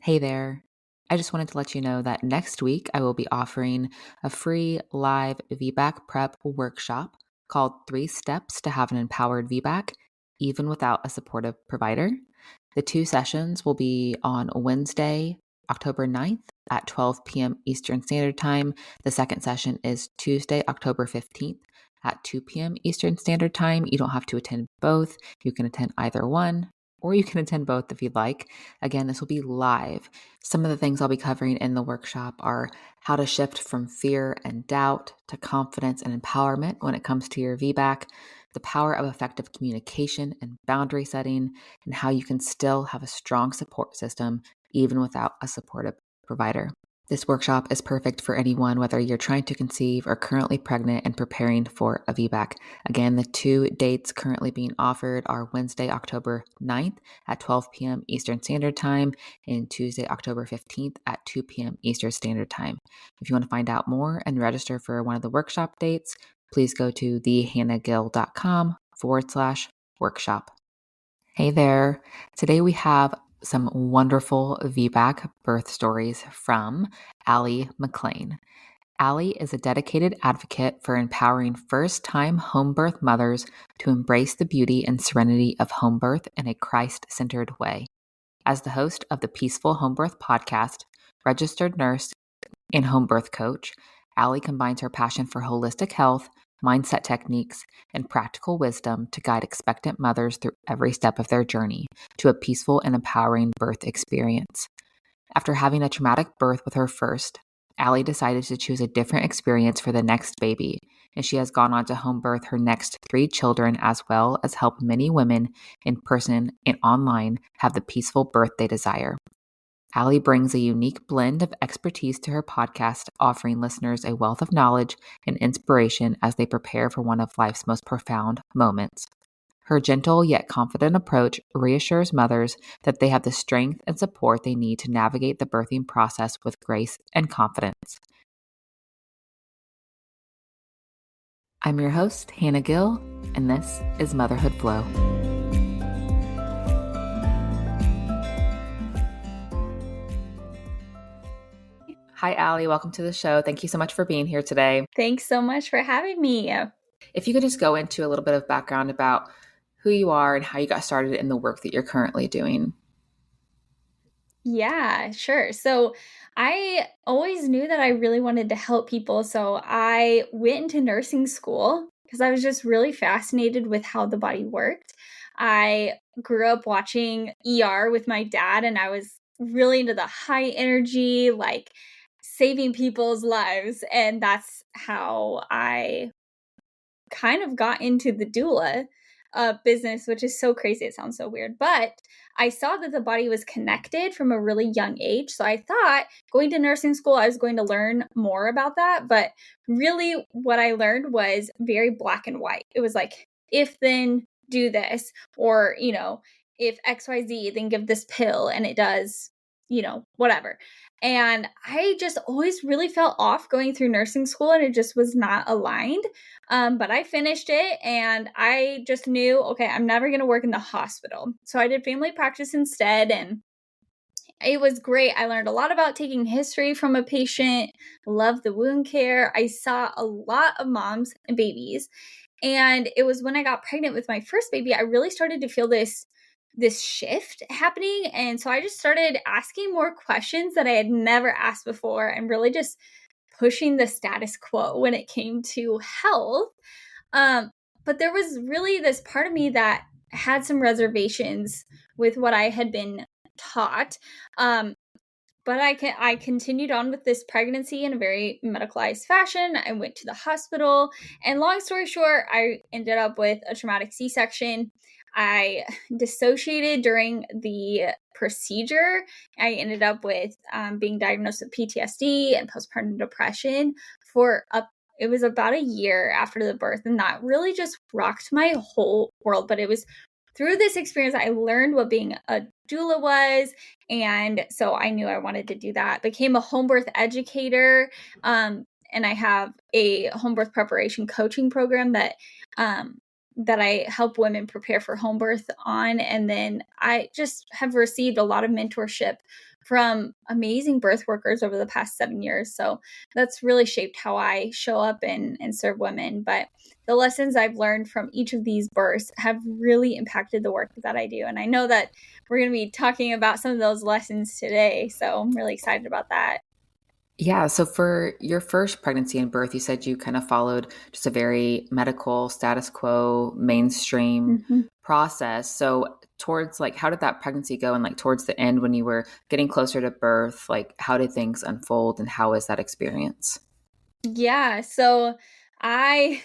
Hey there. I just wanted to let you know that next week I will be offering a free live VBAC prep workshop called 3 Steps to Have an Empowered VBAC, even without a supportive provider. The 2 sessions will be on Wednesday, October 9th at 12 p.m. Eastern Standard Time. The second session is Tuesday, October 15th at 2 p.m. Eastern Standard Time. You don't have to attend both. You can attend either one, or you can attend both if you'd like. Again, this will be live. Some of the things I'll be covering in the workshop are how to shift from fear and doubt to confidence and empowerment when it comes to your VBAC, the power of effective communication and boundary setting, and how you can still have a strong support system even without a supportive provider. This workshop is perfect for anyone, whether you're trying to conceive or currently pregnant and preparing for a VBAC. Again, the 2 dates currently being offered are Wednesday, October 9th at 12 p.m. Eastern Standard Time and Tuesday, October 15th at 2 p.m. Eastern Standard Time. If you want to find out more and register for one of the workshop dates, please go to thehannahgill.com/workshop. Hey there. Today we have some wonderful VBAC birth stories from Aly McClain. Aly is a dedicated advocate for empowering first-time home birth mothers to embrace the beauty and serenity of home birth in a Christ-centered way. As the host of the Peaceful Homebirth Podcast, registered nurse and home birth coach, Aly combines her passion for holistic health, mindset techniques, and practical wisdom to guide expectant mothers through every step of their journey to a peaceful and empowering birth experience. After having a traumatic birth with her first, Aly decided to choose a different experience for the next baby, and she has gone on to home birth her next 3 children as well as help many women in person and online have the peaceful birth they desire. Aly brings a unique blend of expertise to her podcast, offering listeners a wealth of knowledge and inspiration as they prepare for one of life's most profound moments. Her gentle yet confident approach reassures mothers that they have the strength and support they need to navigate the birthing process with grace and confidence. I'm your host, Hannah Gill, and this is Motherhood Flow. Hi, Aly. Welcome to the show. Thank you so much for being here today. Thanks so much for having me. If you could just go into a little bit of background about who you are and how you got started in the work that you're currently doing. Yeah, sure. So I always knew that I really wanted to help people. So I went into nursing school because I was just really fascinated with how the body worked. I grew up watching ER with my dad, and I was really into the high energy, like saving people's lives. And that's how I kind of got into the doula business, which is so crazy. It sounds so weird, but I saw that the body was connected from a really young age. So I thought going to nursing school, I was going to learn more about that. But really, what I learned was very black and white. It was like, if then do this, or, if XYZ, then give this pill and it does, whatever. And I just always really felt off going through nursing school, and it just was not aligned. But I finished it, and I just knew, okay, I'm never going to work in the hospital. So I did family practice instead, and it was great. I learned a lot about taking history from a patient, loved the wound care. I saw a lot of moms and babies. And it was when I got pregnant with my first baby, I really started to feel this shift happening. And so I just started asking more questions that I had never asked before, and really just pushing the status quo when it came to health. But there was really this part of me that had some reservations with what I had been taught. But I continued on with this pregnancy in a very medicalized fashion. I went to the hospital, and long story short, I ended up with a traumatic C-section. I dissociated during the procedure. I ended up with being diagnosed with PTSD and postpartum depression it was about a year after the birth, and that really just rocked my whole world. But it was through this experience I learned what being a doula was, and so I knew I wanted to do that. Became a home birth educator, and I have a home birth preparation coaching program that I help women prepare for home birth on. And then I just have received a lot of mentorship from amazing birth workers over the past 7 years. So that's really shaped how I show up and serve women. But the lessons I've learned from each of these births have really impacted the work that I do. And I know that we're going to be talking about some of those lessons today. So I'm really excited about that. Yeah. So for your first pregnancy and birth, you said you kind of followed just a very medical status quo, mainstream process. So towards like, how did that pregnancy go? And like towards the end when you were getting closer to birth, like how did things unfold and how was that experience? Yeah. So I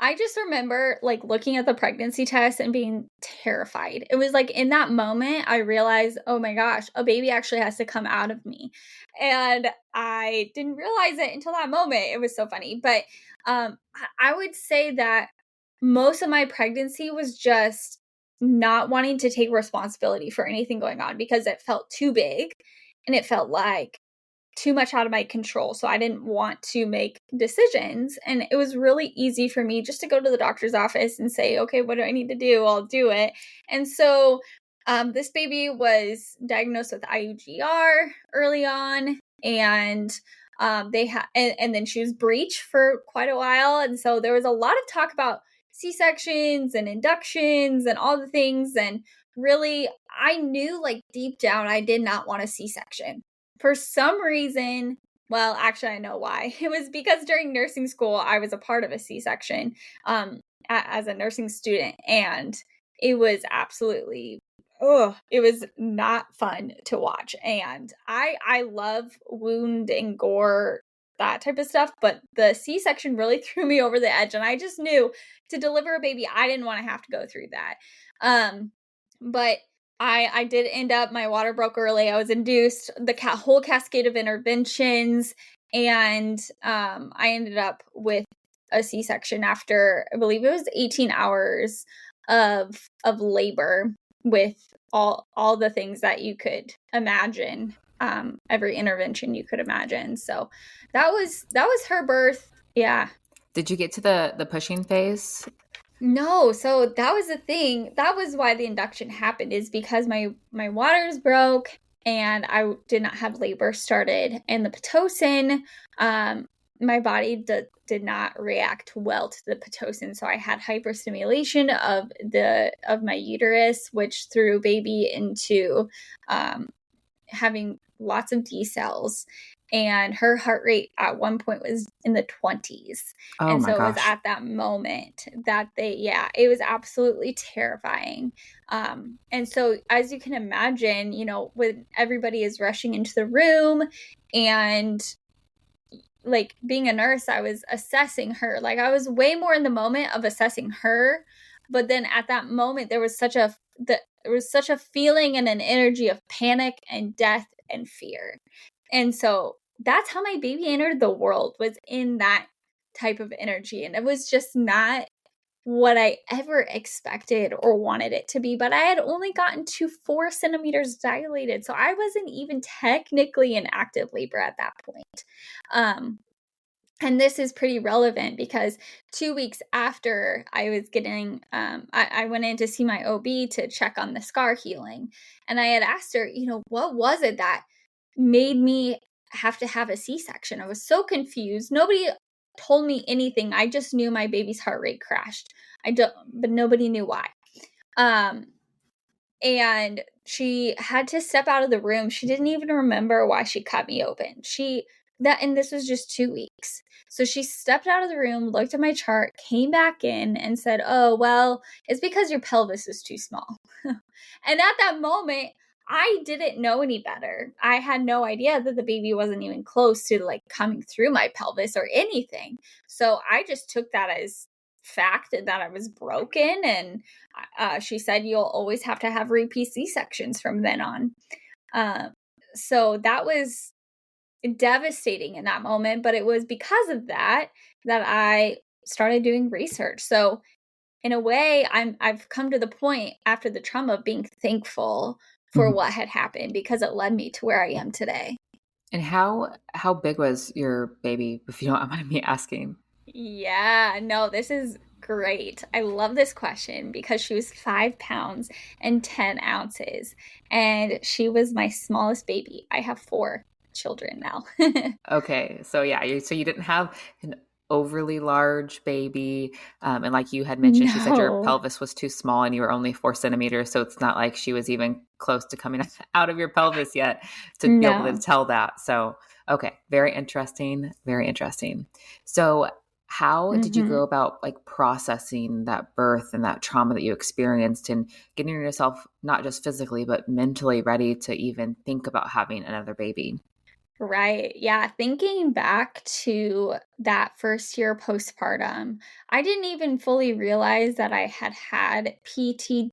I just remember like looking at the pregnancy test and being terrified. It was like in that moment I realized, oh my gosh, a baby actually has to come out of me. And I didn't realize it until that moment. It was so funny. But I would say that most of my pregnancy was just not wanting to take responsibility for anything going on because it felt too big and it felt like too much out of my control. So I didn't want to make decisions. And it was really easy for me just to go to the doctor's office and say, okay, what do I need to do? I'll do it. And so this baby was diagnosed with IUGR early on. And they had, and then she was breech for quite a while. And so there was a lot of talk about C-sections and inductions and all the things. And really, I knew like deep down, I did not want a C-section. For some reason, well, actually, I know why. It was because during nursing school, I was a part of a C-section as a nursing student, and it was absolutely, it was not fun to watch. And I love wound and gore, that type of stuff, but the C-section really threw me over the edge, and I just knew to deliver a baby, I didn't want to have to go through that. But I did end up, my water broke early. I was induced, the whole cascade of interventions, and I ended up with a C-section after, I believe it was 18 hours of labor with all the things that you could imagine, every intervention you could imagine. So that was her birth. Yeah. Did you get to the pushing phase? No, so that was the thing. That was why the induction happened, is because my waters broke and I did not have labor started, and the Pitocin, my body did not react well to the Pitocin, so I had hyperstimulation of my uterus, which threw baby into having lots of D cells. And her heart rate at one point was in the 20s. Oh and my so it gosh. was at that moment that it was absolutely terrifying. And so as you can imagine, when everybody is rushing into the room, and like being a nurse, I was assessing her. Like I was way more in the moment of assessing her. But then at that moment, there was such a feeling and an energy of panic and death and fear. And so that's how my baby entered the world, was in that type of energy. And it was just not what I ever expected or wanted it to be. But I had only gotten to 4 centimeters dilated. So I wasn't even technically in active labor at that point. And this is pretty relevant because 2 weeks after I was getting, I went in to see my OB to check on the scar healing. And I had asked her, what was it that made me have to have a C-section? I was so confused. Nobody told me anything. I just knew my baby's heart rate crashed. But nobody knew why. And she had to step out of the room. She didn't even remember why she cut me open. And this was just 2 weeks. So she stepped out of the room, looked at my chart, came back in and said, oh, well, it's because your pelvis is too small. And at that moment, I didn't know any better. I had no idea that the baby wasn't even close to like coming through my pelvis or anything. So I just took that as fact that I was broken. And she said, you'll always have to have repeat C-sections from then on. So that was devastating in that moment, but it was because of that I started doing research. So in a way, I've come to the point after the trauma of being thankful for what had happened, because it led me to where I am today. And how big was your baby, if you don't mind me asking? Yeah, no, this is great. I love this question because she was 5 pounds and 10 ounces, and she was my smallest baby. I have 4 children now. Okay. So yeah, you didn't have an overly large baby. And like you had mentioned, she said your No. pelvis was too small and you were only 4 centimeters. So it's not like she was even close to coming out of your pelvis yet to be able to No. tell that. So, okay. Very interesting. Very interesting. So how did you Mm-hmm. go about like processing that birth and that trauma that you experienced and getting yourself not just physically, but mentally ready to even think about having another baby? Right. Yeah. Thinking back to that first year postpartum, I didn't even fully realize that I had PPD.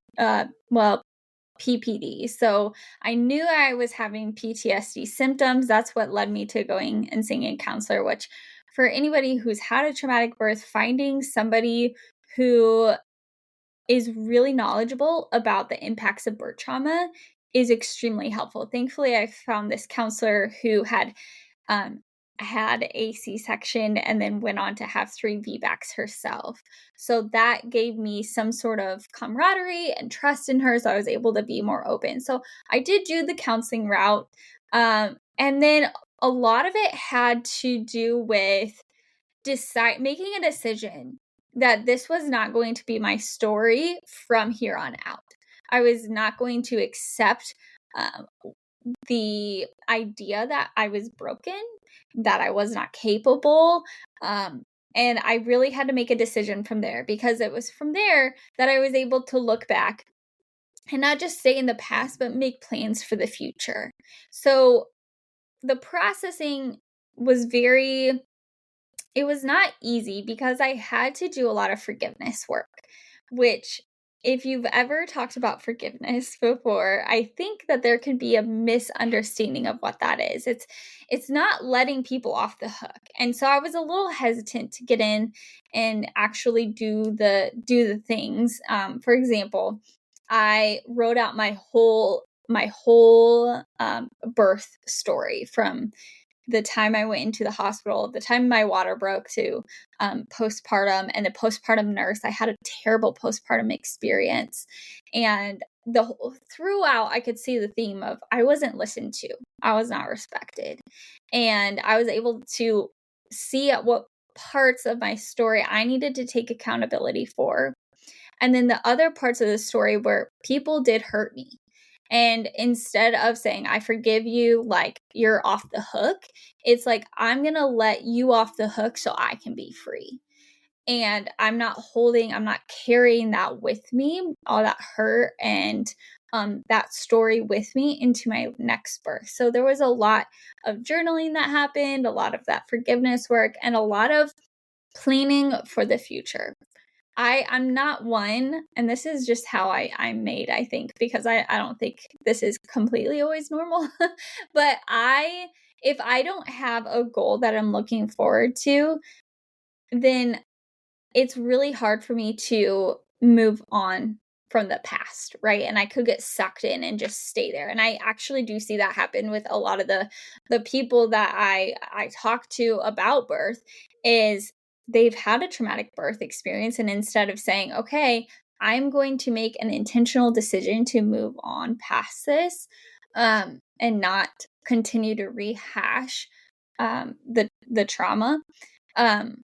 So I knew I was having PTSD symptoms. That's what led me to going and seeing a counselor, which for anybody who's had a traumatic birth, finding somebody who is really knowledgeable about the impacts of birth trauma is extremely helpful. Thankfully, I found this counselor who um, had a C-section and then went on to have 3 VBACs herself. So that gave me some sort of camaraderie and trust in her. So I was able to be more open. So I did do the counseling route. And then a lot of it had to do with making a decision that this was not going to be my story from here on out. I was not going to accept um, the idea that I was broken, that I was not capable. And I really had to make a decision from there because it was from there that I was able to look back and not just stay in the past, but make plans for the future. So the processing was it was not easy because I had to do a lot of forgiveness work, which if you've ever talked about forgiveness before, I think that there can be a misunderstanding of what that is. It's not letting people off the hook. And so I was a little hesitant to get in and actually do the things. For example, I wrote out my whole birth story from the time I went into the hospital, the time my water broke to postpartum, and the postpartum nurse. I had a terrible postpartum experience. And throughout, I could see the theme of I wasn't listened to, I was not respected. And I was able to see at what parts of my story I needed to take accountability for. And then the other parts of the story where people did hurt me. And instead of saying, I forgive you, like you're off the hook, it's like, I'm going to let you off the hook so I can be free. And I'm not carrying that with me, all that hurt and that story with me into my next birth. So there was a lot of journaling that happened, a lot of that forgiveness work, and a lot of planning for the future. I'm not one, and this is just how I'm made, I think, because I don't think this is completely always normal. But if I don't have a goal that I'm looking forward to, then it's really hard for me to move on from the past, right? And I could get sucked in and just stay there. And I actually do see that happen with a lot of the people that I talk to about birth is they've had a traumatic birth experience, and instead of saying, "Okay, I'm going to make an intentional decision to move on past this and not continue to rehash the trauma." Um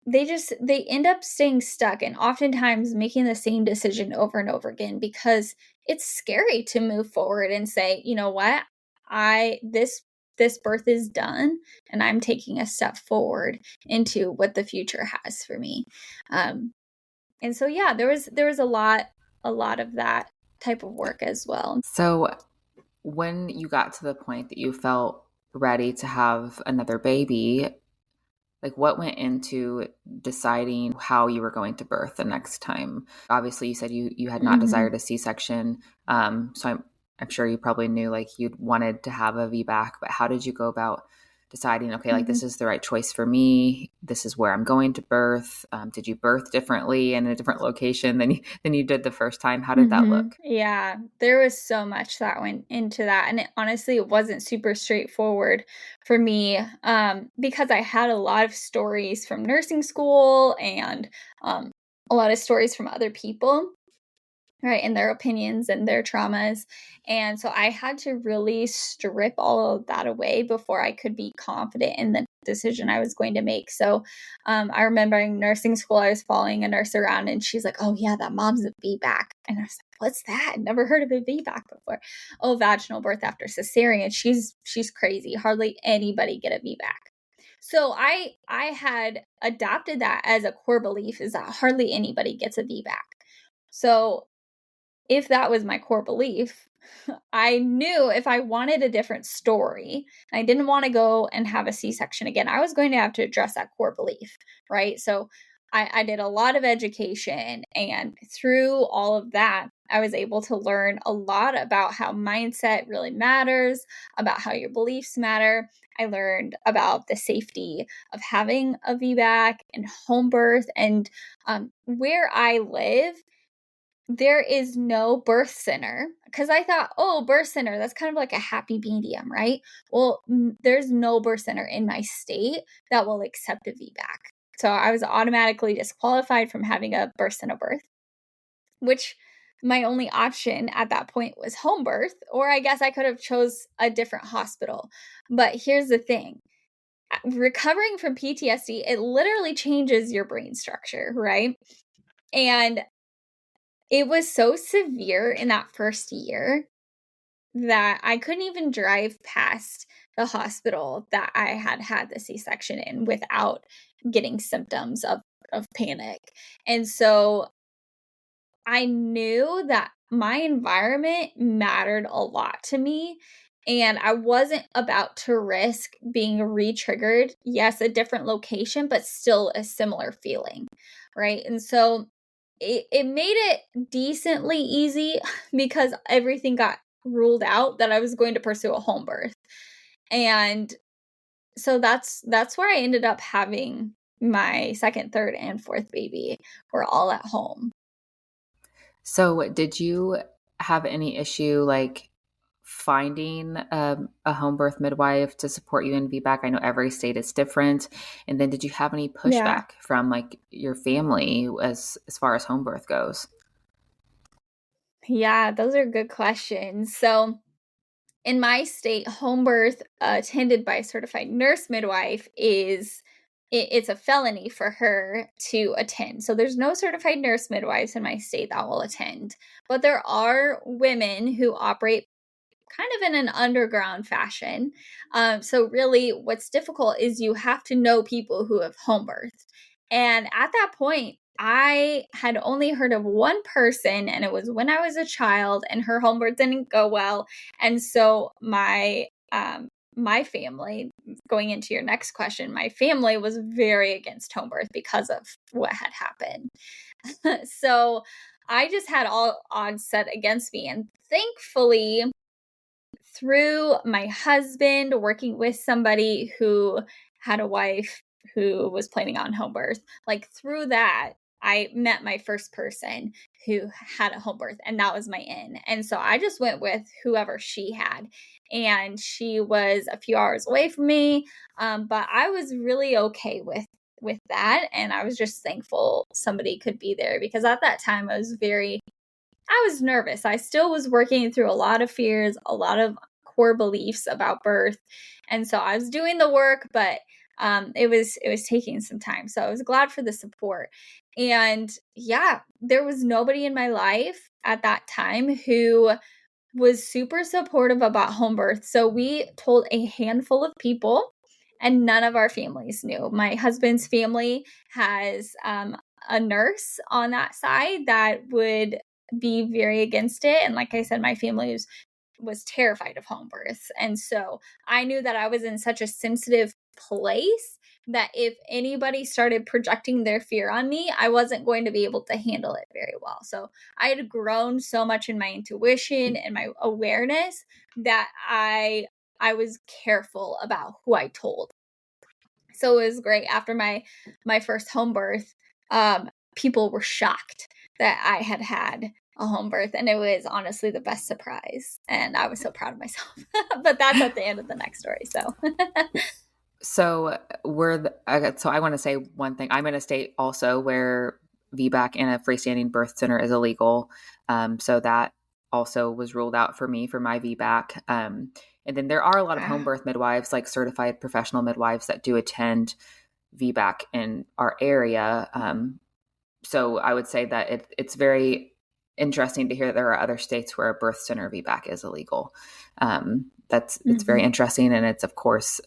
they end up staying stuck and oftentimes making the same decision over and over again because it's scary to move forward and say, you know what, I this birth is done and I'm taking a step forward into what the future has for me. And so yeah, there was a lot of that type of work as well. So when you got to the point that you felt ready to have another baby, like what went into deciding how you were going to birth the next time? Obviously, you said you had not Mhm. desired a C-section, so I'm sure you probably knew like you'd wanted to have a VBAC. But how did you go about deciding? Okay, like Mhm. this is the right choice for me. This is where I'm going to birth. Did you birth differently in a different location than you did the first time? How did that look? Yeah, there was so much that went into that, and honestly, it wasn't super straightforward for me, because I had a lot of stories from nursing school and a lot of stories from other people, right, and their opinions and their traumas. And so I had to really strip all of that away before I could be confident in the decision I was going to make. So I remember in nursing school, I was following a nurse around and she's like, "Oh yeah, that mom's a VBAC." And I was like, "What's that? Never heard of a VBAC before." "Oh, vaginal birth after cesarean." She's crazy. Hardly anybody get a VBAC. So I had adopted that as a core belief, is that hardly anybody gets a VBAC. So if that was my core belief, I knew if I wanted a different story, I didn't want to go and have a C-section again, I was going to have to address that core belief, right? So I did a lot of education, and through all of that, I was able to learn a lot about how mindset really matters, about how your beliefs matter. I learned about the safety of having a VBAC and home birth, and where I live, there is no birth center, because I thought, oh, birth center, that's kind of like a happy medium, right? Well, there's no birth center in my state that will accept a VBAC. So I was automatically disqualified from having a birth center birth, which my only option at that point was home birth, or I guess I could have chose a different hospital. But here's the thing. Recovering from PTSD, it literally changes your brain structure, right? And it was so severe in that first year that I couldn't even drive past the hospital that I had had the C-section in without getting symptoms of panic. And so I knew that my environment mattered a lot to me, and I wasn't about to risk being re-triggered. Yes, a different location, but still a similar feeling, right? And so it made it decently easy because everything got ruled out that I was going to pursue a home birth. And so that's where I ended up having my second, third, and fourth baby. We're all at home. So did you have any issue like finding a home birth midwife to support you in VBAC? I know every state is different. And then did you have any Yeah. pushback from like your family as far as home birth goes? Yeah, those are good questions. So in my state, home birth attended by a certified nurse midwife it's a felony for her to attend. So there's no certified nurse midwives in my state that will attend. But there are women who operate kind of in an underground fashion. So really what's difficult is you have to know people who have home birthed. And at that point, I had only heard of one person, and it was when I was a child, and her home birth didn't go well. And so my family, going into your next question, my family was very against home birth because of what had happened. So I just had all odds set against me. And thankfully, through my husband working with somebody who had a wife who was planning on home birth, like through that, I met my first person who had a home birth, and that was my in. And so I just went with whoever she had. And she was a few hours away from me, but I was really okay with that. And I was just thankful somebody could be there, because at that time I was nervous. I still was working through a lot of fears, a lot of core beliefs about birth. And so I was doing the work, but it was taking some time. So I was glad for the support. And yeah, there was nobody in my life at that time who was super supportive about home birth. So we told a handful of people, and none of our families knew. My husband's family has a nurse on that side that would be very against it. And like I said, my family was terrified of home births. And so I knew that I was in such a sensitive place that if anybody started projecting their fear on me, I wasn't going to be able to handle it very well. So I had grown so much in my intuition and my awareness that I was careful about who I told. So it was great. After my first home birth, people were shocked that I had a home birth, and it was honestly the best surprise, and I was so proud of myself. But that's at the end of the next story. So So so I want to say one thing. I'm in a state also where VBAC in a freestanding birth center is illegal. So that also was ruled out for me for my VBAC. And then there are a lot of home birth midwives, like certified professional midwives, that do attend VBAC in our area. So I would say that it's very interesting to hear that there are other states where a birth center VBAC is illegal. It's very interesting, and it's of course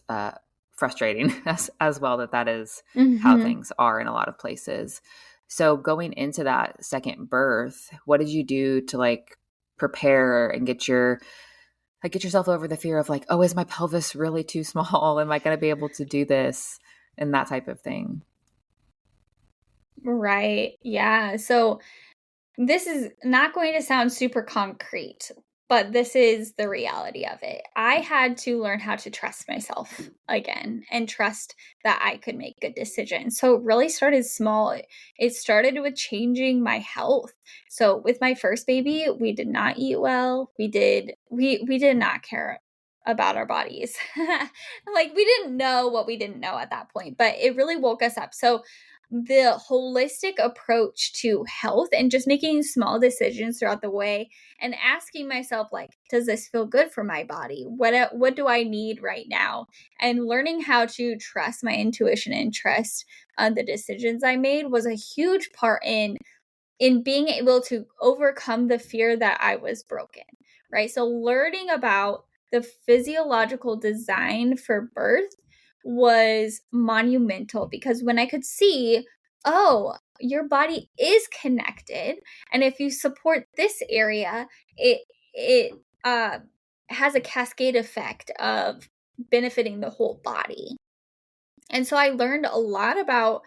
frustrating as well that is how things are in a lot of places. So going into that second birth, what did you do to like prepare and get yourself over the fear of like, oh, is my pelvis really too small? Am I going to be able to do this? And that type of thing. Right. Yeah. So this is not going to sound super concrete, but this is the reality of it. I had to learn how to trust myself again and trust that I could make good decisions. So it really started small. It started with changing my health. So with my first baby, we did not eat well. We did not care about our bodies. Like we didn't know what we didn't know at that point, but it really woke us up. So the holistic approach to health and just making small decisions throughout the way and asking myself, like, does this feel good for my body? What do I need right now? And learning how to trust my intuition and trust the decisions I made was a huge part in being able to overcome the fear that I was broken, right? So learning about the physiological design for birth was monumental, because when I could see, oh, your body is connected, and if you support this area, it has a cascade effect of benefiting the whole body. And so I learned a lot about,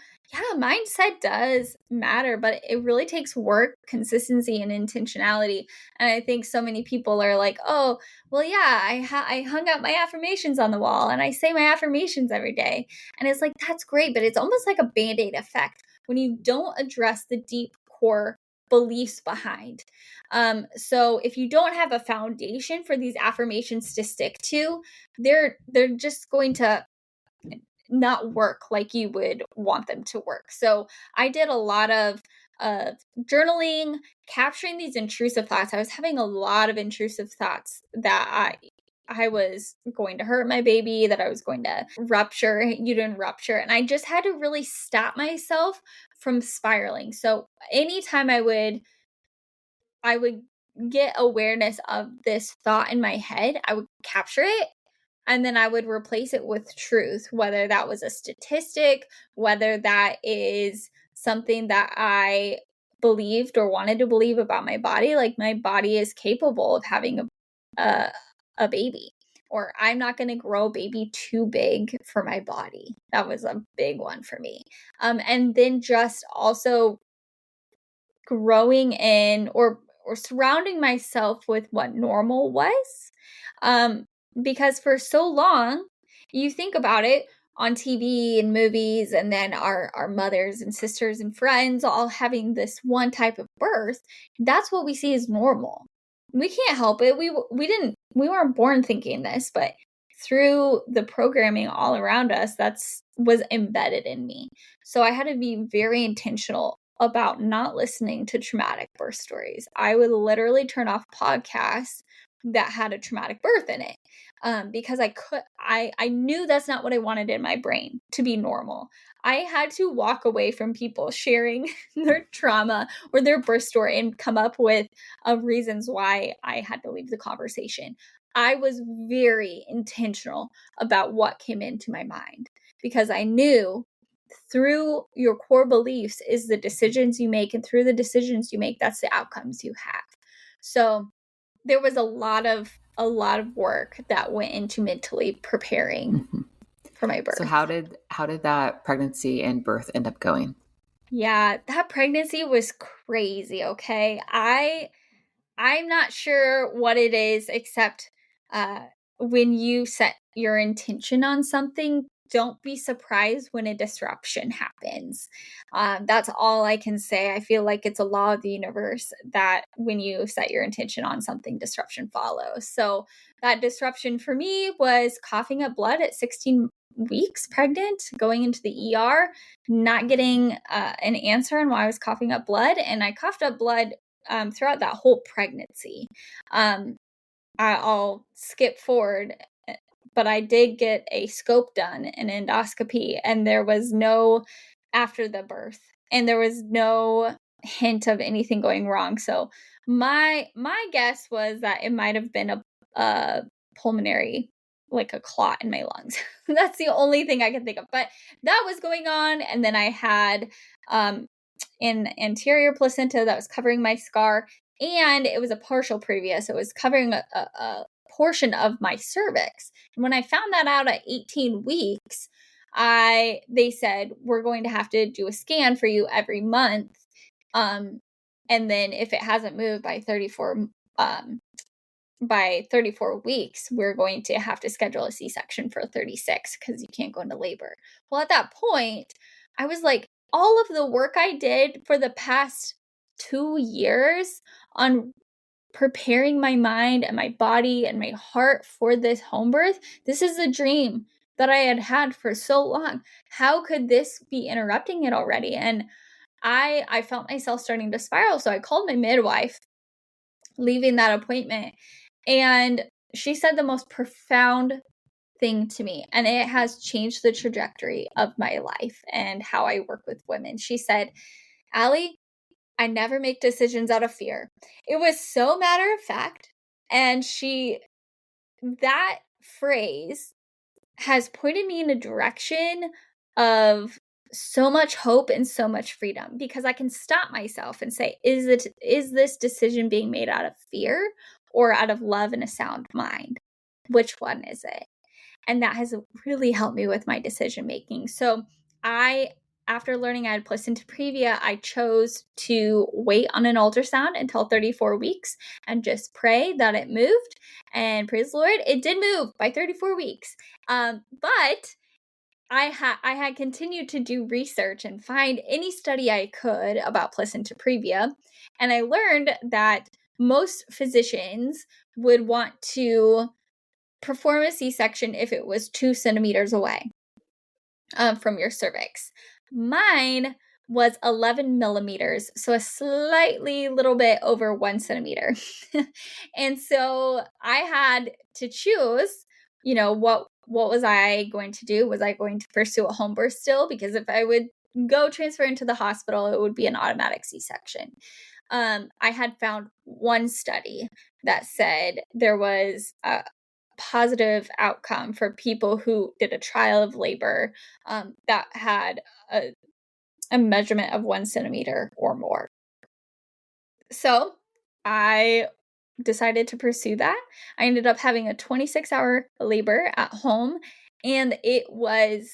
mindset does matter, but it really takes work, consistency, and intentionality. And I think so many people are like, oh, well, yeah, I hung up my affirmations on the wall and I say my affirmations every day. And it's like, that's great, but it's almost like a Band-Aid effect when you don't address the deep core beliefs behind. So if you don't have a foundation for these affirmations to stick to, they're just going to not work like you would want them to work. So I did a lot of journaling, capturing these intrusive thoughts. I was having a lot of intrusive thoughts that I was going to hurt my baby, that I was going to rupture, uterine rupture. And I just had to really stop myself from spiraling. So anytime I would get awareness of this thought in my head, I would capture it. And then I would replace it with truth, whether that was a statistic, whether that is something that I believed or wanted to believe about my body. Like, my body is capable of having a baby, or I'm not going to grow a baby too big for my body. That was a big one for me. And then just also growing in or surrounding myself with what normal was. Because for so long, you think about it on TV and movies, and then our mothers and sisters and friends all having this one type of birth, that's what we see as normal. We can't help it. We weren't born thinking this, but through the programming all around us, was embedded in me. So I had to be very intentional about not listening to traumatic birth stories. I would literally turn off podcasts that had a traumatic birth in it, because I knew that's not what I wanted in my brain to be normal. I had to walk away from people sharing their trauma or their birth story and come up with reasons why I had to leave the conversation. I was very intentional about what came into my mind, because I knew through your core beliefs is the decisions you make, and through the decisions you make, that's the outcomes you have. So there was a lot of work that went into mentally preparing for my birth. So how did that pregnancy and birth end up going? Yeah, that pregnancy was crazy. Okay. I'm not sure what it is, except when you set your intention on something, don't be surprised when a disruption happens. That's all I can say. I feel like it's a law of the universe that when you set your intention on something, disruption follows. So that disruption for me was coughing up blood at 16 weeks pregnant, going into the ER, not getting an answer on why I was coughing up blood. And I coughed up blood throughout that whole pregnancy. I'll skip forward, but I did get a scope done, an endoscopy, and there was no after the birth, and there was no hint of anything going wrong. So my guess was that it might have been a pulmonary, like a clot in my lungs. That's the only thing I can think of. But that was going on, and then I had an anterior placenta that was covering my scar, and it was a partial previa, so it was covering a portion of my cervix. And when I found that out at 18 weeks, they said, we're going to have to do a scan for you every month. And then if it hasn't moved by 34 weeks, we're going to have to schedule a C-section for 36 because you can't go into labor. Well, at that point, I was like, all of the work I did for the past 2 years on preparing my mind and my body and my heart for this home birth, this is a dream that I had had for so long. How could this be interrupting it already? And I felt myself starting to spiral. So I called my midwife, leaving that appointment, and she said the most profound thing to me, and it has changed the trajectory of my life and how I work with women. She said, Aly, I never make decisions out of fear. It was so matter of fact. And that phrase has pointed me in a direction of so much hope and so much freedom, because I can stop myself and say, is this decision being made out of fear or out of love and a sound mind? Which one is it? And that has really helped me with my decision making. So after learning I had placenta previa, I chose to wait on an ultrasound until 34 weeks and just pray that it moved. And praise the Lord, it did move by 34 weeks. But I had continued to do research and find any study I could about placenta previa. And I learned that most physicians would want to perform a C-section if it was 2 centimeters away from your cervix. Mine was 11 millimeters, so a slightly little bit over 1 centimeter. And so I had to choose, what was I going to do? Was I going to pursue a home birth still? Because if I would go transfer into the hospital, it would be an automatic C-section. I had found one study that said there was a positive outcome for people who did a trial of labor that had a measurement of 1 centimeter or more. So I decided to pursue that. I ended up having a 26-hour labor at home, and I would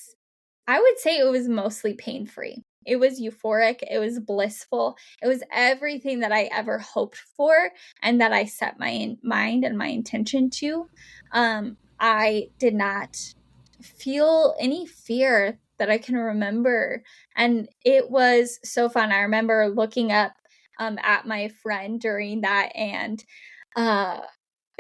say it was mostly pain-free. It was euphoric. It was blissful. It was everything that I ever hoped for and that I set my mind and my intention to. I did not feel any fear that I can remember. And it was so fun. I remember looking up at my friend during that and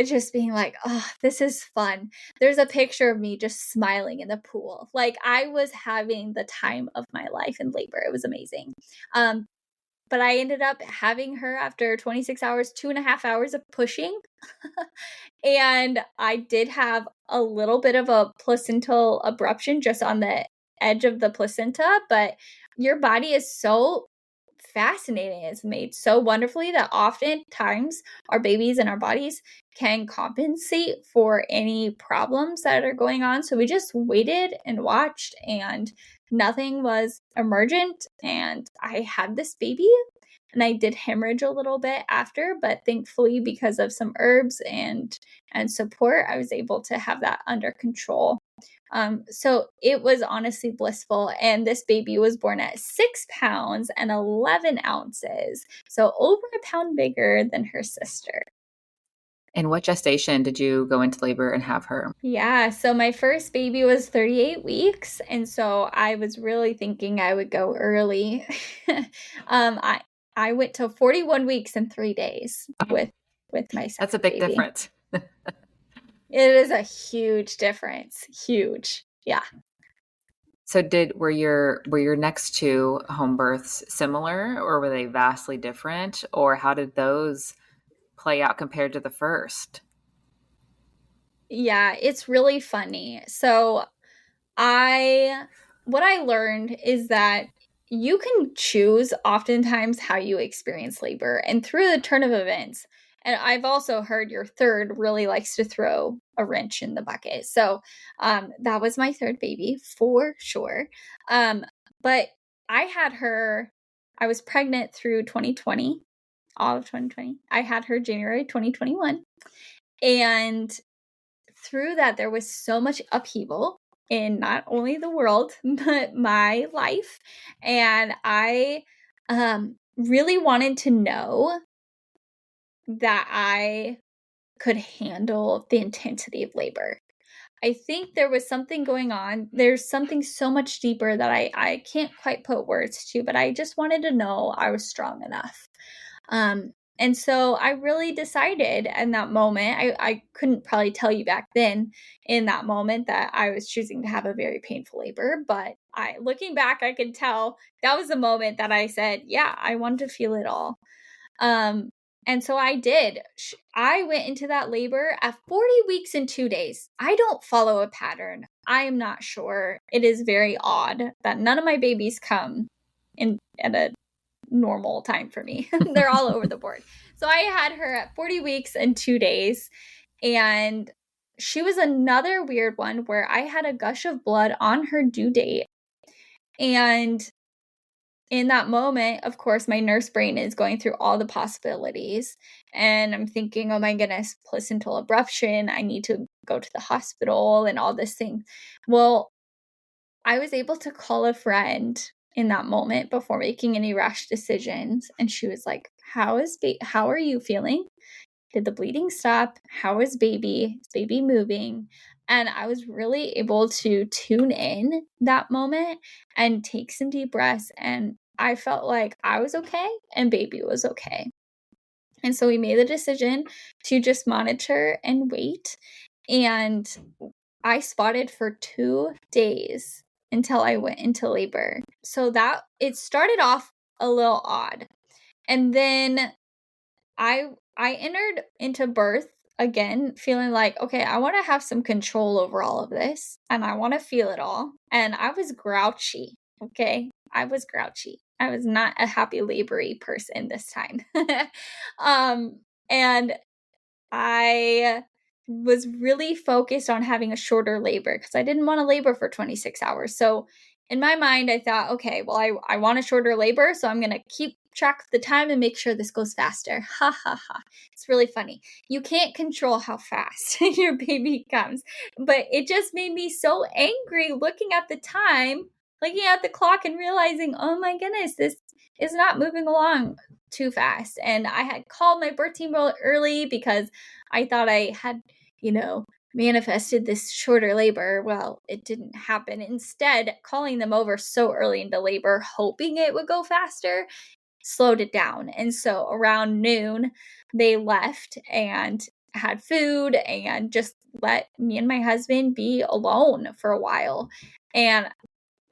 just being like, oh, this is fun. There's a picture of me just smiling in the pool. Like I was having the time of my life in labor. It was amazing. But I ended up having her after 26 hours, 2.5 hours of pushing. And I did have a little bit of a placental abruption just on the edge of the placenta, but your body is so fascinating. It's made so wonderfully that oftentimes our babies and our bodies can compensate for any problems that are going on. So we just waited and watched, and nothing was emergent. And I had this baby, and I did hemorrhage a little bit after, but thankfully, because of some herbs and support, I was able to have that under control. So it was honestly blissful. And this baby was born at 6 pounds and 11 ounces. So over a pound bigger than her sister. And what gestation did you go into labor and have her? Yeah, so my first baby was 38 weeks, and so I was really thinking I would go early. I went to 41 weeks and 3 days with my That's a second big baby. difference. It is a huge difference. Huge. Yeah. So were your next two home births similar, or were they vastly different, or how did those play out compared to the first? Yeah, it's really funny. So what I learned is that you can choose oftentimes how you experience labor and through the turn of events. And I've also heard your third really likes to throw a wrench in the bucket. So that was my third baby for sure. But I was pregnant through 2020, all of 2020. I had her January 2021. And through that, there was so much upheaval in not only the world, but my life. And I really wanted to know that I could handle the intensity of labor. I think there was something going on. There's something so much deeper that I can't quite put words to, but I just wanted to know I was strong enough. And so I really decided in that moment, I couldn't probably tell you back then in that moment that I was choosing to have a very painful labor, but looking back, I could tell that was the moment that I said, yeah, I wanted to feel it all. And so I did. I went into that labor at 40 weeks and 2 days. I don't follow a pattern. I am not sure. It is very odd that none of my babies come in at a normal time for me. They're all over the board. So I had her at 40 weeks and 2 days. And she was another weird one where I had a gush of blood on her due date. And in that moment, of course, my nurse brain is going through all the possibilities. And I'm thinking, oh my goodness, placental abruption. I need to go to the hospital and all this thing. Well, I was able to call a friend in that moment before making any rash decisions. And she was like, how are you feeling? Did the bleeding stop? How is baby? Is baby moving? And I was really able to tune in that moment and take some deep breaths. And I felt like I was okay and baby was okay. And so we made the decision to just monitor and wait. And I spotted for 2 days until I went into labor. So that it started off a little odd. And then I entered into birth again feeling like, okay, I want to have some control over all of this and I want to feel it all. And I was grouchy, okay? I was grouchy. I was not a happy labory person this time. And I was really focused on having a shorter labor because I didn't want to labor for 26 hours. So in my mind, I thought, okay, well, I want a shorter labor, so I'm going to keep track of the time and make sure this goes faster. Ha ha ha. It's really funny. You can't control how fast your baby comes, but it just made me so angry looking at the time, looking at the clock and realizing, oh my goodness, this is not moving along too fast. And I had called my birth team early because I thought I had, manifested this shorter labor. Well, it didn't happen. Instead, calling them over so early into labor, hoping it would go faster, slowed it down. And so around noon, they left and had food and just let me and my husband be alone for a while. And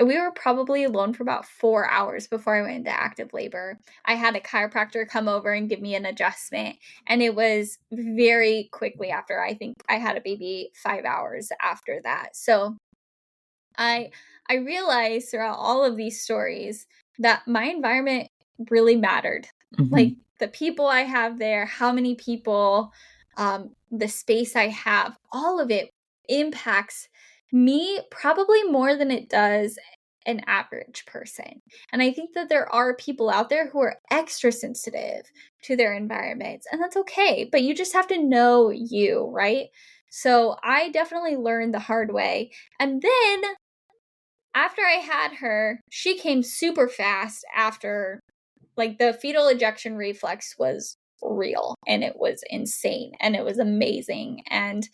we were probably alone for about 4 hours before I went into active labor. I had a chiropractor come over and give me an adjustment. And it was very quickly after. I think I had a baby 5 hours after that. So I realized throughout all of these stories that my environment really mattered. Mm-hmm. Like the people I have there, how many people, the space I have, all of it impacts me probably more than it does an average person. And I think that there are people out there who are extra sensitive to their environments, and that's okay, but you just have to know you, right? So I definitely learned the hard way. And then after I had her, she came super fast after, like, the fetal ejection reflex was real, and it was insane, and it was amazing, and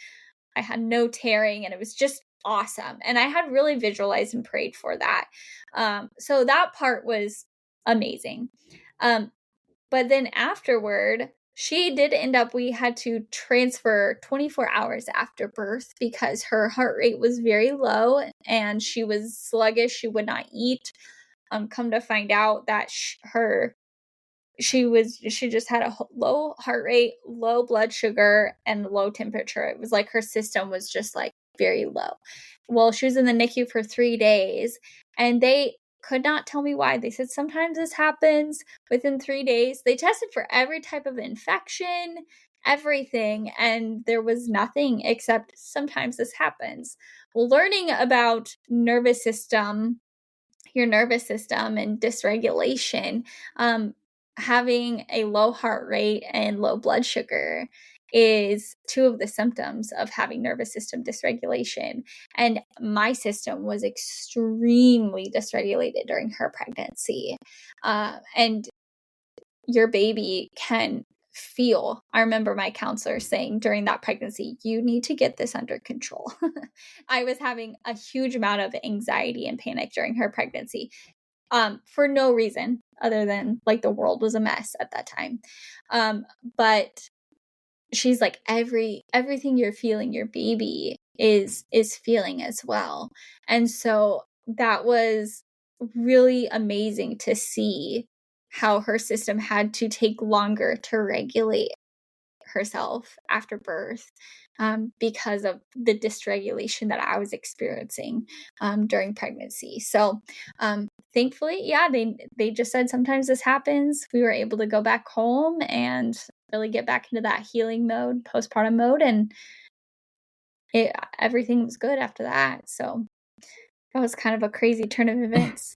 I had no tearing, and it was just awesome. And I had really visualized and prayed for that. So that part was amazing. But then afterward, she did end up, we had to transfer 24 hours after birth because her heart rate was very low and she was sluggish. She would not eat. Come to find out that she just had a low heart rate, low blood sugar, and low temperature. It was like her system was just like very low. Well, she was in the NICU for 3 days, and they could not tell me why. They said sometimes this happens within 3 days. They tested for every type of infection, everything, and there was nothing except sometimes this happens. Well, learning about your nervous system and dysregulation, having a low heart rate and low blood sugar is two of the symptoms of having nervous system dysregulation. And my system was extremely dysregulated during her pregnancy. And your baby can feel. I remember my counselor saying during that pregnancy, you need to get this under control. I was having a huge amount of anxiety and panic during her pregnancy, for no reason other than like the world was a mess at that time. But she's like, everything you're feeling, your baby is feeling as well. And so that was really amazing to see how her system had to take longer to regulate herself after birth, because of the dysregulation that I was experiencing during pregnancy. So thankfully, yeah, they just said sometimes this happens. We were able to go back home and really get back into that healing mode, postpartum mode, and everything was good after that. So that was kind of a crazy turn of events.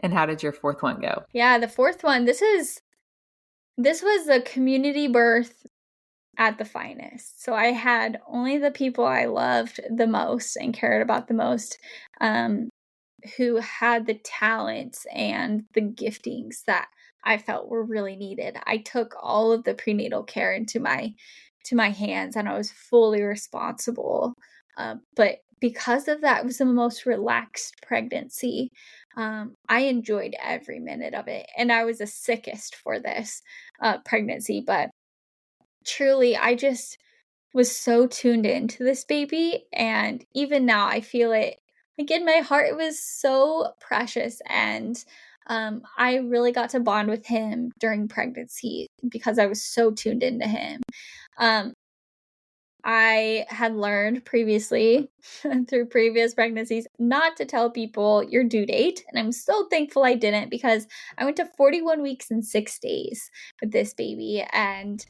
And how did your fourth one go? Yeah, the fourth one, this was a community birth at the finest. So I had only the people I loved the most and cared about the most, who had the talents and the giftings that I felt were really needed. I took all of the prenatal care into my hands, and I was fully responsible. But because of that, it was the most relaxed pregnancy. I enjoyed every minute of it, and I was the sickest for this pregnancy, but truly, I just was so tuned into this baby. And even now, I feel it like in my heart. It was so precious. And I really got to bond with him during pregnancy because I was so tuned into him. I had learned previously through previous pregnancies not to tell people your due date. And I'm so thankful I didn't, because I went to 41 weeks and 6 days with this baby. And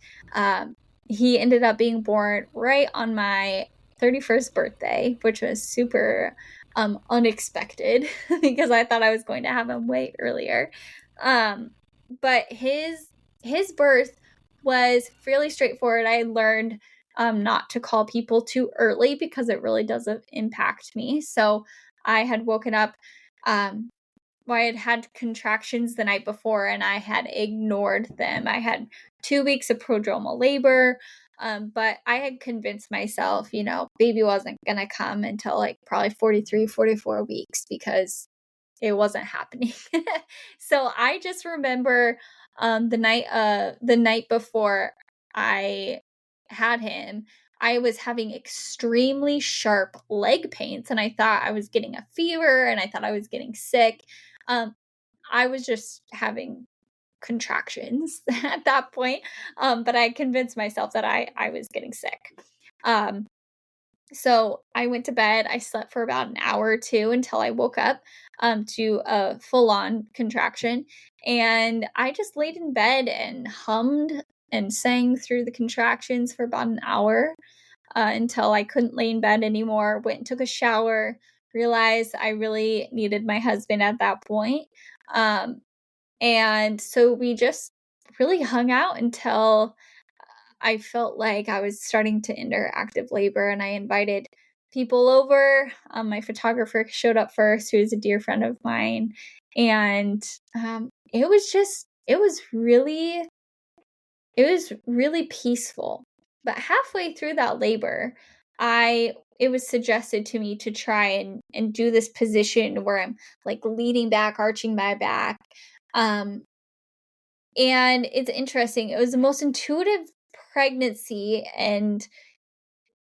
he ended up being born right on my 31st birthday, which was super unexpected because I thought I was going to have him way earlier. But his birth was fairly straightforward. I learned not to call people too early because it really does impact me. So I had woken up, I had had contractions the night before and I had ignored them. I had 2 weeks of prodromal labor, but I had convinced myself, baby wasn't going to come until like probably 43, 44 weeks because it wasn't happening. So I just remember the night before I had him, I was having extremely sharp leg pains, and I thought I was getting a fever, and I thought I was getting sick. I was just having contractions at that point, but I convinced myself that I was getting sick. So I went to bed. I slept for about an hour or two until I woke up to a full-on contraction. And I just laid in bed and hummed and sang through the contractions for about an hour until I couldn't lay in bed anymore. Went and took a shower, realized I really needed my husband at that point. And so we just really hung out until I felt like I was starting to enter active labor, and I invited people over. My photographer showed up first, who is a dear friend of mine. And it was really it was really peaceful. But halfway through that labor, it was suggested to me to try and do this position where I'm like leaning back, arching my back. And it's interesting. It was the most intuitive pregnancy, and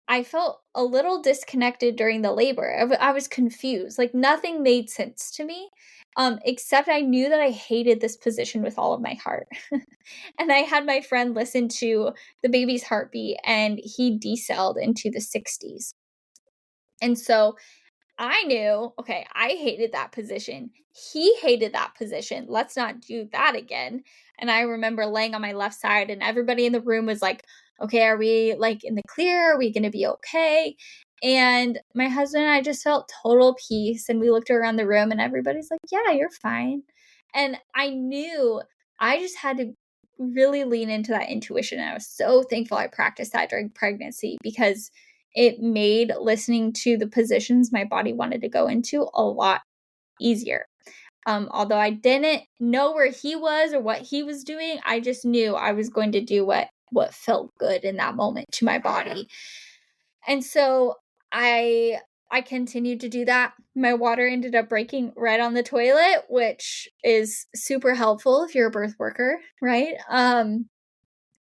I felt a little disconnected during the labor. I was confused. Like nothing made sense to me, except I knew that I hated this position with all of my heart. And I had my friend listen to the baby's heartbeat, and he decelled into the 60s. And so I knew, okay, I hated that position. He hated that position. Let's not do that again. And I remember laying on my left side, and everybody in the room was like, okay, are we like in the clear? Are we going to be okay? And my husband and I just felt total peace. And we looked around the room, and everybody's like, yeah, you're fine. And I knew I just had to really lean into that intuition. And I was so thankful I practiced that during pregnancy, because it made listening to the positions my body wanted to go into a lot easier. Although I didn't know where he was or what he was doing, I just knew I was going to do what felt good in that moment to my body. And so I continued to do that. My water ended up breaking right on the toilet, which is super helpful if you're a birth worker, right?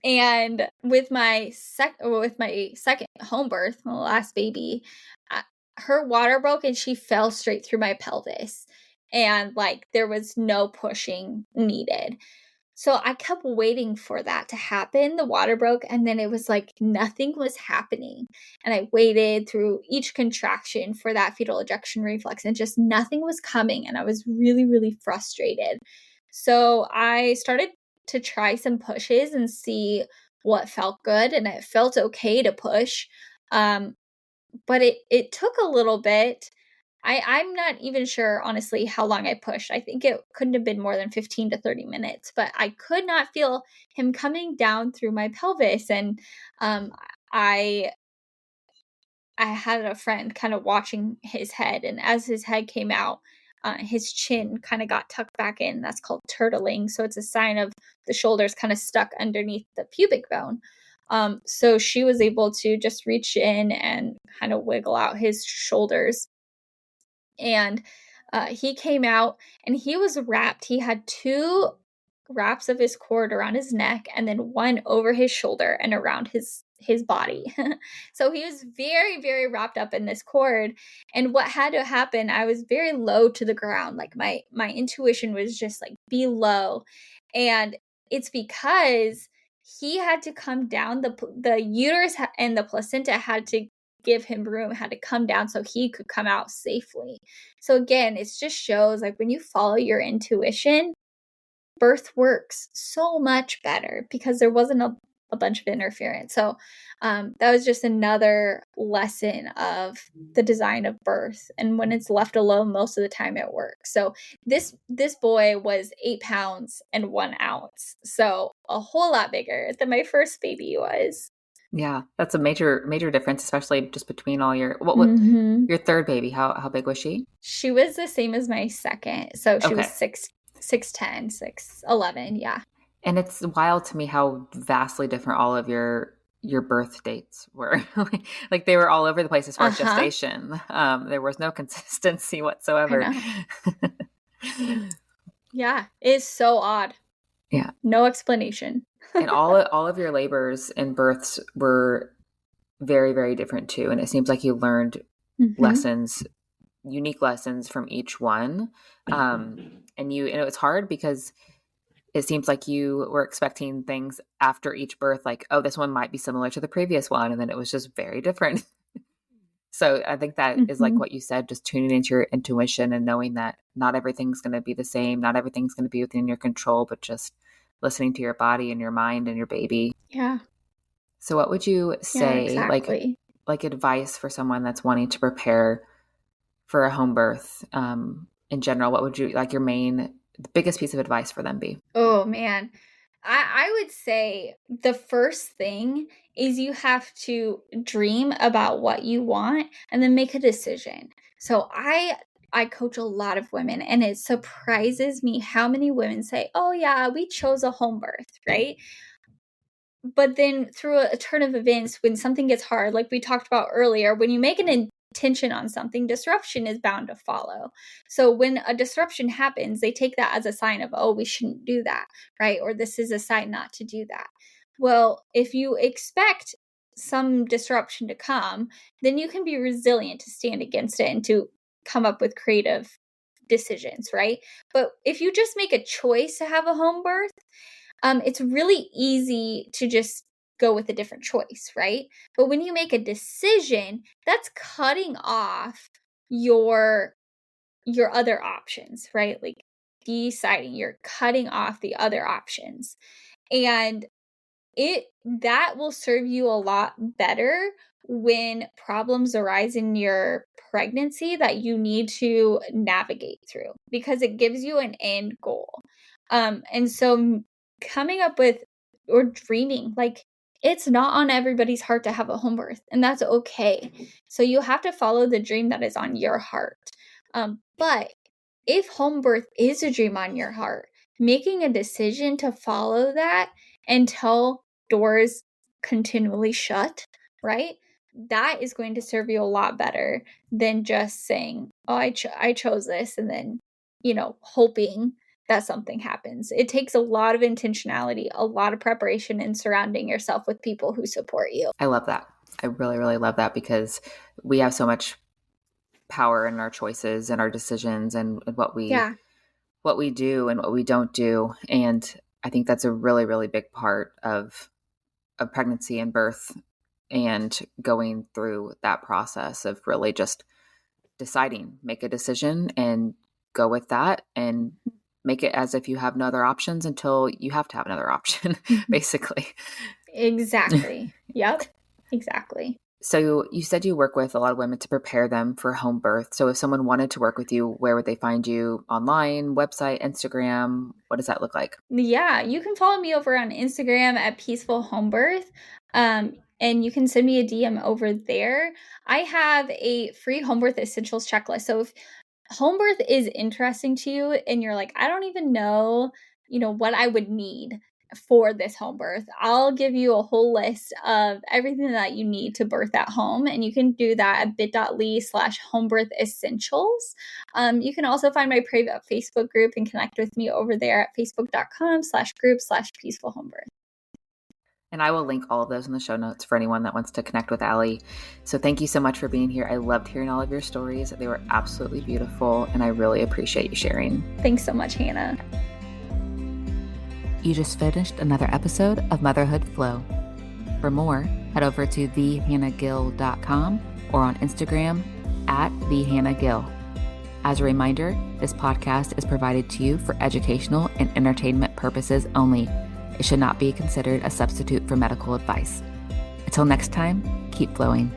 And with my second home birth, my last baby, her water broke and she fell straight through my pelvis, and like there was no pushing needed. So I kept waiting for that to happen. The water broke, and then it was like nothing was happening. And I waited through each contraction for that fetal ejection reflex, and just nothing was coming. And I was really, really frustrated. So I started to try some pushes and see what felt good. And it felt okay to push. But it took a little bit. I'm not even sure, honestly, how long I pushed. I think it couldn't have been more than 15 to 30 minutes, but I could not feel him coming down through my pelvis. And I had a friend kind of watching his head, and as his head came out, his chin kind of got tucked back in. That's called turtling. So it's a sign of the shoulders kind of stuck underneath the pubic bone. So she was able to just reach in and kind of wiggle out his shoulders. And he came out, and he was wrapped. He had 2 wraps of his cord around his neck, and then one over his shoulder and around his body. So he was very, very wrapped up in this cord. And what had to happen, I was very low to the ground. Like my intuition was just like, be low. And it's because he had to come down. The uterus and the placenta had to give him room, had to come down so he could come out safely. So again, it just shows like when you follow your intuition, birth works so much better because there wasn't a bunch of interference. So that was just another lesson of the design of birth. And when it's left alone, most of the time it works. So this boy was 8 pounds and 1 ounce. So a whole lot bigger than my first baby was. Yeah, that's a major difference, especially just between all your your third baby. How big was she? She was the same as my second. So she was 6'10", 6'11", yeah. And it's wild to me how vastly different all of your birth dates were. Like they were all over the place as far as gestation. There was no consistency whatsoever. Yeah, it's so odd. Yeah. No explanation. And all of your labors and births were very, very different too. And it seems like you learned lessons, unique lessons from each one. And it was hard because it seems like you were expecting things after each birth, like, oh, this one might be similar to the previous one. And then it was just very different. So I think that is like what you said, just tuning into your intuition and knowing that not everything's going to be the same. Not everything's going to be within your control, but just listening to your body and your mind and your baby. Yeah. So what would you say, like advice for someone that's wanting to prepare for a home birth in general? What would you like the biggest piece of advice for them be? Oh man. I would say the first thing is you have to dream about what you want and then make a decision. So I coach a lot of women, and it surprises me how many women say, oh yeah, we chose a home birth, right? But then through a turn of events, when something gets hard, like we talked about earlier, when you make an intention on something, disruption is bound to follow. So when a disruption happens, they take that as a sign of, oh, we shouldn't do that, right? Or this is a sign not to do that. Well, if you expect some disruption to come, then you can be resilient to stand against it and to come up with creative decisions, right? But if you just make a choice to have a home birth, it's really easy to just go with a different choice, right? But when you make a decision, that's cutting off your other options, right? Like deciding, you're cutting off the other options. And that will serve you a lot better when problems arise in your pregnancy that you need to navigate through, because it gives you an end goal. And so coming up with or dreaming, like, it's not on everybody's heart to have a home birth, and that's okay. So you have to follow the dream that is on your heart. But if home birth is a dream on your heart, making a decision to follow that until doors continually shut, right? That is going to serve you a lot better than just saying, oh, I chose this, and then, hoping that something happens. It takes a lot of intentionality, a lot of preparation, and surrounding yourself with people who support you. I love that. I really, really love that, because we have so much power in our choices and our decisions and what we do and what we don't do. And I think that's a really, really big part of pregnancy and birth, and going through that process of really just deciding, make a decision and go with that, and make it as if you have no other options until you have to have another option, basically. Exactly. Yep. Exactly. So you said you work with a lot of women to prepare them for home birth. So if someone wanted to work with you, where would they find you? Online, website, Instagram? What does that look like? Yeah, you can follow me over on Instagram at Peaceful Homebirth. And you can send me a DM over there. I have a free home birth essentials checklist. So if home birth is interesting to you and you're like, I don't even know, what I would need for this home birth, I'll give you a whole list of everything that you need to birth at home. And you can do that at bit.ly/homebirthessentials. You can also find my private Facebook group and connect with me over there at facebook.com/group/peacefulhomebirth. And I will link all of those in the show notes for anyone that wants to connect with Aly. So thank you so much for being here. I loved hearing all of your stories. They were absolutely beautiful, and I really appreciate you sharing. Thanks so much, Hannah. You just finished another episode of Motherhood Flow. For more, head over to thehannahgill.com or on Instagram at thehannahgill. As a reminder, this podcast is provided to you for educational and entertainment purposes only. It should not be considered a substitute for medical advice. Until next time, keep flowing.